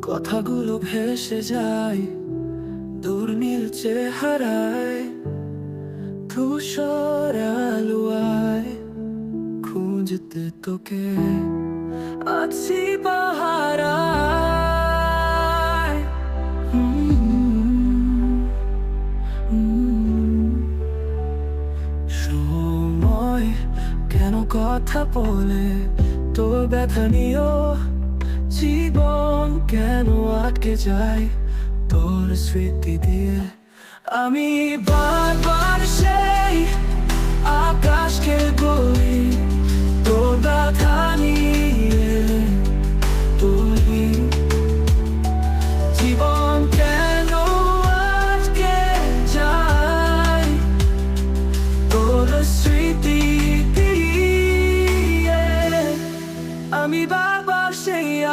কথাগুলো ভেসে যায় দূর নীল চেহারায়, ধূসর আলোয় খুঁজতে তোকে আছি পাহারায়। সময় কেন কথা বলে তোর ব্যথা নিয়েও, জীবন কেন আটকে যায় তোর স্মৃতি দিয়ে। আমি বারবার সেই আকাশকে বলি